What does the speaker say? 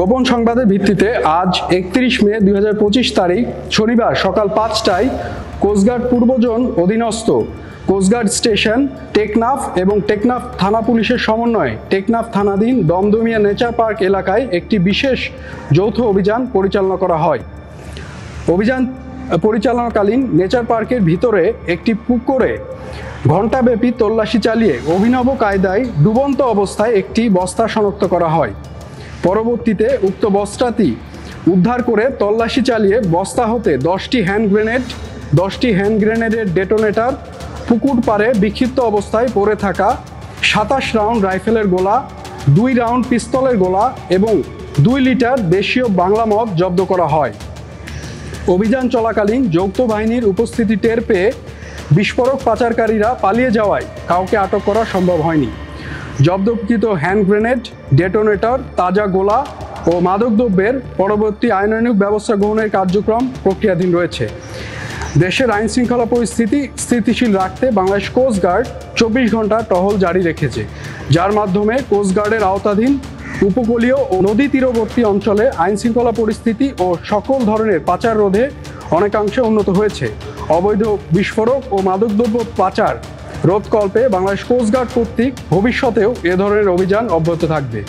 গোপন সংবাদের ভিত্তিতে আজ 31 মে 2025 তারিখ শনিবার সকাল 5টায় কোস্টগার্ড পূর্ব জোন অধীনস্থ কোস্টগার্ড স্টেশন টেকনাফ এবং টেকনাফ থানা পুলিশের সমন্বয়ে টেকনাফ থানাধীন দমদমিয়া নেচার পার্ক এলাকায় একটি বিশেষ যৌথ অভিযান পরিচালনা করা হয়। অভিযান পরিচালনাকালীন নেচার পার্কের ভিতরে একটি পুকুরে ঘণ্টাব্যাপী তল্লাশি চালিয়ে অভিনব কায়দায় ডুবন্ত অবস্থায় একটি বস্তা শনাক্ত করা হয়। পরবর্তীতে উক্ত বস্তাটি উদ্ধার করে তল্লাশি চালিয়ে বস্তা হতে 10টি হ্যান্ড গ্রেনেডের ডেটোনেটর, পুকুর পাড়ে বিক্ষিপ্ত অবস্থায় পড়ে থাকা 27 রাউন্ড রাইফেলের গোলা, 2 রাউন্ড পিস্তলের গোলা এবং 2 লিটার দেশীয় বাংলা মদ জব্দ করা হয়। অভিযান চলাকালীন যৌথ বাহিনীর উপস্থিতি টের পেয়ে বিস্ফোরক পাচারকারীরা পালিয়ে যাওয়ায় কাউকে আটক করা সম্ভব হয়নি। জব্দকৃত হ্যান্ড গ্রেনেড, ডেটোনেটর, তাজা গোলা ও মাদকদ্রব্যের পরবর্তী আইনানুগ ব্যবস্থা গ্রহণের কার্যক্রম প্রক্রিয়াধীন রয়েছে। দেশের আইন শৃঙ্খলা পরিস্থিতি স্থিতিশীল রাখতে বাংলাদেশ কোস্টগার্ড 24 ঘন্টা টহল জারি রেখেছে, যার মাধ্যমে কোস্টগার্ডের আওতাধীন উপকূলীয় ও নদী তীরবর্তী অঞ্চলে আইন শৃঙ্খলা পরিস্থিতি ও সকল ধরনের পাচার রোধে অনেকাংশে উন্নত হয়েছে। অবৈধ বিস্ফোরক ও মাদকদ্রব্য পাচার রোধকল্পে বাংলাদেশ কোস্টগার্ড কর্তৃক ভবিষ্যতেও এ ধরনের অভিযান অব্যাহত থাকবে।